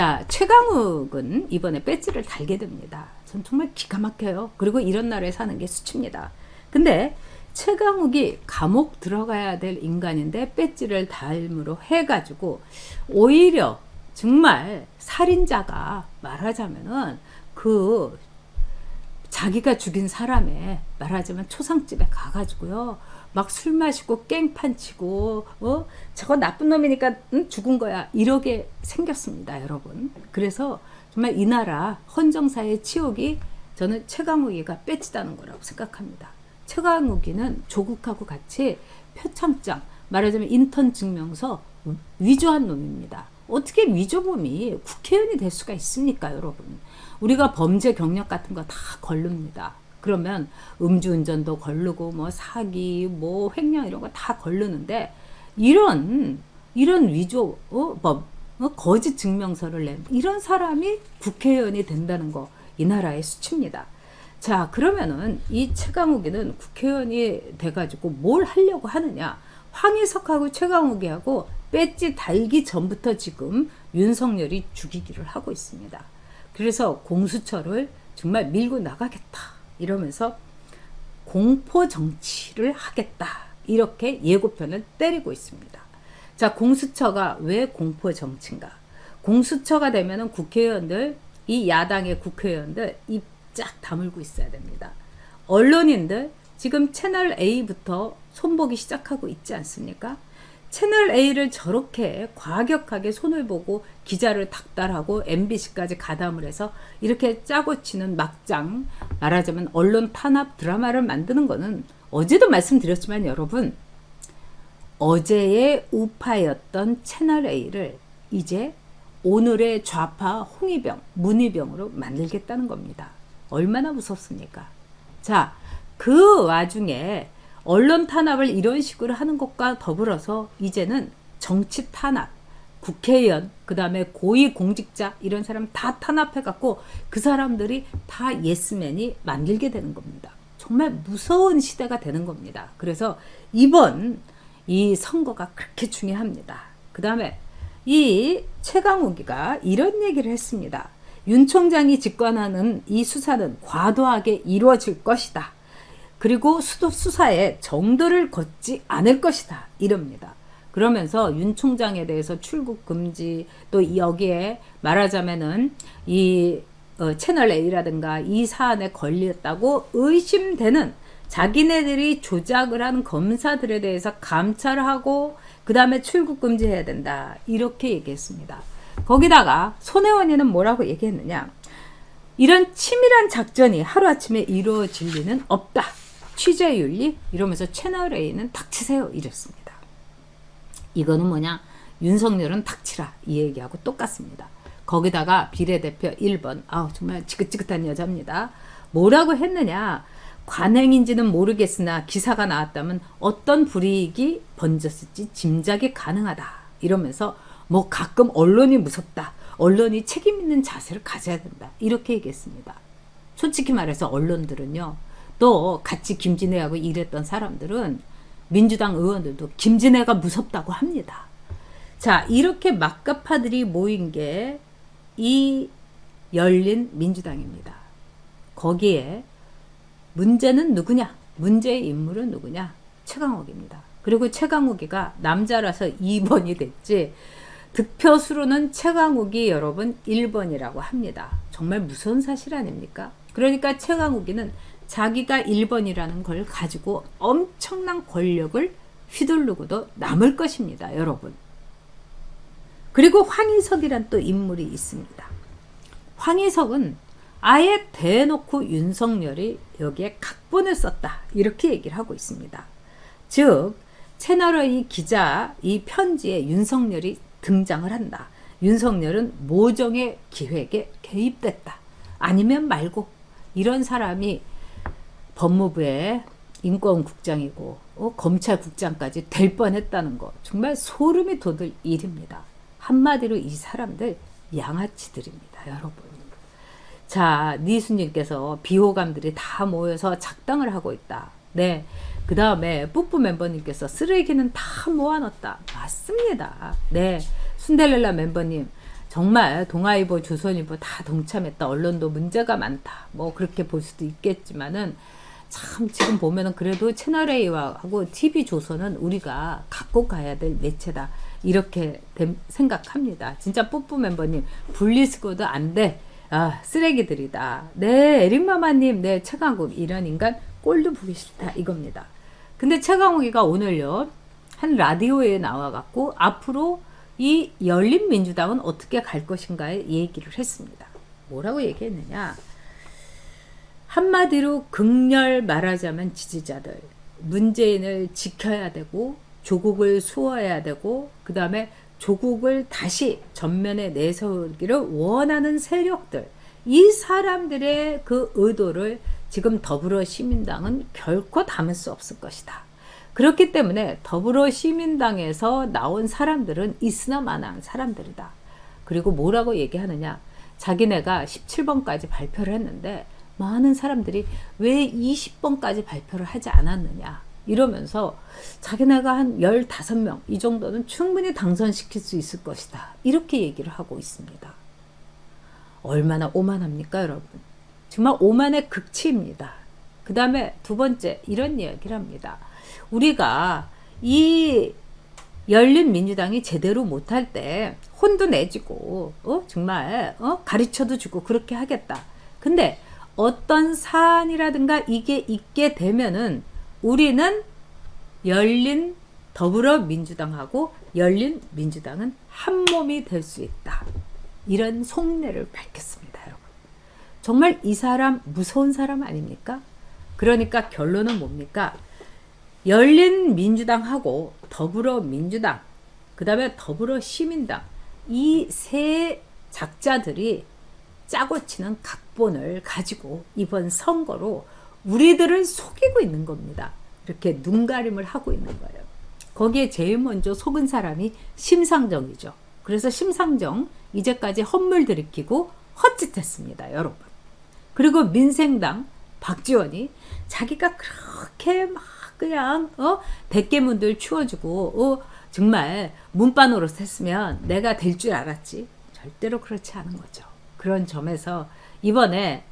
자, 최강욱은 이번에 배지를 달게 됩니다. 전 정말 기가 막혀요. 그리고 이런 나라에 사는 게 수치입니다. 근데 최강욱이 감옥 들어가야 될 인간인데 배지를 달므로 해가지고 오히려 정말 살인자가 말하자면은 그 자기가 죽인 사람의 말하자면 초상집에 가가지고요 막 술 마시고 깽판 치고 저거 나쁜 놈이니까 죽은 거야 이러게 생겼습니다, 여러분. 그래서 정말 이 나라 헌정사의 치욕이 저는 최강욱이가 빼치다는 거라고 생각합니다. 최강욱이는 조국하고 같이 표창장 말하자면 인턴 증명서 위조한 놈입니다. 어떻게 위조범이 국회의원이 될 수가 있습니까, 여러분? 우리가 범죄 경력 같은 거 다 걸릅니다. 그러면 음주운전도 걸르고 뭐 사기, 뭐 횡령 이런 거 다 걸르는데 이런 위조범, 거짓 증명서를 낸 이런 사람이 국회의원이 된다는 거 이 나라의 수치입니다. 자, 그러면은 이 최강욱이는 국회의원이 돼가지고 뭘 하려고 하느냐? 황희석하고 최강욱이하고 배지 달기 전부터 지금 윤석열이 죽이기를 하고 있습니다. 그래서 공수처를 정말 밀고 나가겠다 이러면서 공포 정치를 하겠다 이렇게 예고편을 때리고 있습니다. 자, 공수처가 왜 공포 정치인가? 공수처가 되면은 국회의원들, 이 야당의 국회의원들 입 쫙 다물고 있어야 됩니다. 언론인들 지금 채널 A부터 손보기 시작하고 있지 않습니까? 채널 A를 저렇게 과격하게 손을 보고 기자를 닥달하고 MBC까지 가담을 해서 이렇게 짜고 치는 막장 말하자면 언론 탄압 드라마를 만드는 거는 어제도 말씀드렸지만 여러분, 어제의 우파였던 채널 A를 이제 오늘의 좌파 홍위병, 문희병으로 만들겠다는 겁니다. 얼마나 무섭습니까? 자, 그 와중에 언론 탄압을 이런 식으로 하는 것과 더불어서 이제는 정치 탄압, 국회의원, 그 다음에 고위공직자 이런 사람 다 탄압해갖고 그 사람들이 다 예스맨이 만들게 되는 겁니다. 정말 무서운 시대가 되는 겁니다. 그래서 이번 이 선거가 그렇게 중요합니다. 그 다음에 이 최강욱이가 이런 얘기를 했습니다. 윤 총장이 직관하는 이 수사는 과도하게 이루어질 것이다. 그리고 수사에 정도를 걷지 않을 것이다. 이럽니다. 그러면서 윤 총장에 대해서 출국 금지, 또 여기에 말하자면은 이 채널 A라든가 이 사안에 걸렸다고 의심되는 자기네들이 조작을 한 검사들에 대해서 감찰하고 그 다음에 출국 금지해야 된다. 이렇게 얘기했습니다. 거기다가 손혜원이는 뭐라고 얘기했느냐? 이런 치밀한 작전이 하루아침에 이루어질 리는 없다. 취재윤리 이러면서 채널 A는 닥치세요 이랬습니다. 이거는 뭐냐? 윤석열은 닥치라 이 얘기하고 똑같습니다. 거기다가 비례대표 1번 정말 지긋지긋한 여자입니다. 뭐라고 했느냐? 관행인지는 모르겠으나 기사가 나왔다면 어떤 불이익이 번졌을지 짐작이 가능하다. 이러면서 뭐 가끔 언론이 무섭다. 언론이 책임 있는 자세를 가져야 된다. 이렇게 얘기했습니다. 솔직히 말해서 언론들은요. 또 같이 김진애하고 일했던 사람들은 민주당 의원들도 김진애가 무섭다고 합니다. 자, 이렇게 막가파들이 모인 게 이 열린 민주당입니다. 거기에 문제는 누구냐? 문제의 인물은 누구냐? 최강욱입니다. 그리고 최강욱이가 남자라서 2번이 됐지 득표수로는 최강욱이 여러분 1번이라고 합니다. 정말 무서운 사실 아닙니까? 그러니까 최강욱이는 자기가 1번이라는 걸 가지고 엄청난 권력을 휘두르고도 남을 것입니다, 여러분. 그리고 황희석이란 또 인물이 있습니다. 황희석은 아예 대놓고 윤석열이 여기에 각본을 썼다. 이렇게 얘기를 하고 있습니다. 즉, 채널의 기자 이 편지에 윤석열이 등장을 한다. 윤석열은 모종의 기획에 개입됐다. 아니면 말고 이런 사람이 법무부의 인권국장이고 검찰국장까지 될 뻔했다는 거 정말 소름이 돋을 일입니다. 한마디로 이 사람들 양아치들입니다, 여러분. 자, 니수님께서 비호감들이 다 모여서 작당을 하고 있다. 네. 그 다음에 뿌뿌 멤버님께서 쓰레기는 다 모아놨다. 맞습니다. 네. 순델렐라 멤버님. 정말 동아일보, 조선일보 다 동참했다. 언론도 문제가 많다. 뭐 그렇게 볼 수도 있겠지만은 참 지금 보면은 그래도 채널A와 하고 TV조선은 우리가 갖고 가야 될 매체다. 이렇게 생각합니다. 진짜 뿌뿌 멤버님 분리수거도 안 돼. 아, 쓰레기들이다. 네, 에릭마마님, 네, 최강욱 이런 인간 꼴도 보기 싫다 이겁니다. 근데 최강욱이가 오늘요 한 라디오에 나와갖고 앞으로 이 열린민주당은 어떻게 갈 것인가에 얘기를 했습니다. 뭐라고 얘기했느냐? 한마디로 극렬 말하자면 지지자들 문재인을 지켜야 되고 조국을 수호해야 되고 그 다음에 조국을 다시 전면에 내세우기를 원하는 세력들 이 사람들의 그 의도를 지금 더불어시민당은 결코 담을 수 없을 것이다. 그렇기 때문에 더불어시민당에서 나온 사람들은 있으나마나한 사람들이다. 그리고 뭐라고 얘기하느냐? 자기네가 17번까지 발표를 했는데 많은 사람들이 왜 20번까지 발표를 하지 않았느냐 이러면서 자기네가 한 15명 이 정도는 충분히 당선시킬 수 있을 것이다. 이렇게 얘기를 하고 있습니다. 얼마나 오만합니까 여러분? 정말 오만의 극치입니다. 그 다음에 두 번째 이런 이야기를 합니다. 우리가 이 열린민주당이 제대로 못할 때 혼도 내주고 정말 가르쳐도 주고 그렇게 하겠다. 근데 어떤 사안이라든가 이게 있게 되면은 우리는 열린 더불어민주당하고 열린민주당은 한 몸이 될 수 있다. 이런 속내를 밝혔습니다, 여러분. 정말 이 사람 무서운 사람 아닙니까? 그러니까 결론은 뭡니까? 열린민주당하고 더불어민주당, 그 다음에 더불어시민당 이 세 작자들이 짜고 치는 각본을 가지고 이번 선거로 우리들을 속이고 있는 겁니다. 이렇게 눈가림을 하고 있는 거예요. 거기에 제일 먼저 속은 사람이 심상정이죠. 그래서 심상정 이제까지 헛물 들이키고 헛짓했습니다, 여러분. 그리고 민생당 박지원이 자기가 그렇게 막 그냥 대깨문들 치워주고 정말 문바노릇 했으면 내가 될 줄 알았지. 절대로 그렇지 않은 거죠. 그런 점에서 이번에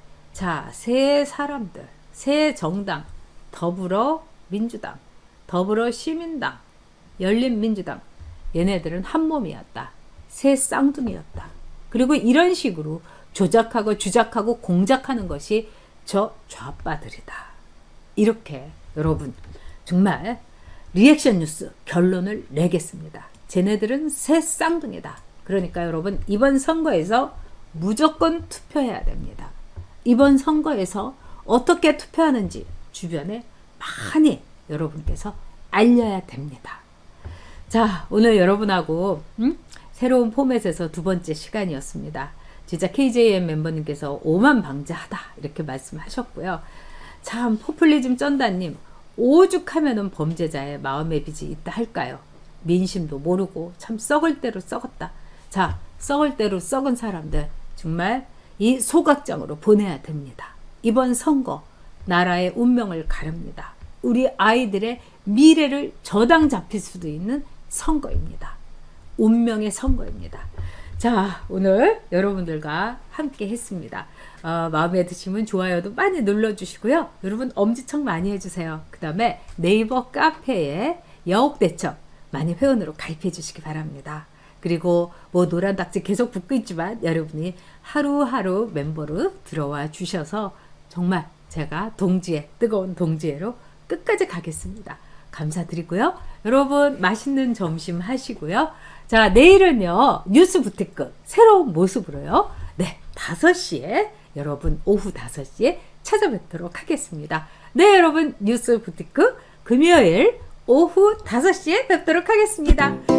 세 사람들, 세 정당, 더불어민주당, 더불어시민당, 열린민주당 얘네들은 한 몸이었다. 새 쌍둥이였다. 그리고 이런 식으로 조작하고 주작하고 공작하는 것이 저 좌빠들이다. 이렇게 여러분 정말 리액션 뉴스 결론을 내겠습니다. 쟤네들은 새 쌍둥이다. 그러니까 여러분 이번 선거에서 무조건 투표해야 됩니다. 이번 선거에서 어떻게 투표하는지 주변에 많이 여러분께서 알려야 됩니다. 자, 오늘 여러분하고 새로운 포맷에서 두 번째 시간이었습니다. 진짜 KJM 멤버님께서 오만 방자하다 이렇게 말씀하셨고요. 참 포퓰리즘 쩐다님 오죽하면은 범죄자의 마음의 빚이 있다 할까요? 민심도 모르고 참 썩을 대로 썩었다. 자, 썩을 대로 썩은 사람들 정말 이 소각장으로 보내야 됩니다. 이번 선거 나라의 운명을 가릅니다. 우리 아이들의 미래를 저당 잡힐 수도 있는 선거입니다. 운명의 선거입니다. 자, 오늘 여러분들과 함께 했습니다. 마음에 드시면 좋아요도 많이 눌러주시고요. 여러분 엄지척 많이 해주세요. 그 다음에 네이버 카페에 여옥대첩 많이 회원으로 가입해 주시기 바랍니다. 그리고 뭐 노란 닥지 계속 붙고 있지만 여러분이 하루하루 멤버로 들어와 주셔서 정말 제가 동지애, 뜨거운 동지애로 끝까지 가겠습니다. 감사드리고요. 여러분 맛있는 점심 하시고요. 자, 내일은요 뉴스 부티크 새로운 모습으로요. 네, 5시에 여러분 오후 5시에 찾아뵙도록 하겠습니다. 네, 여러분 뉴스 부티크 금요일 오후 5시에 뵙도록 하겠습니다.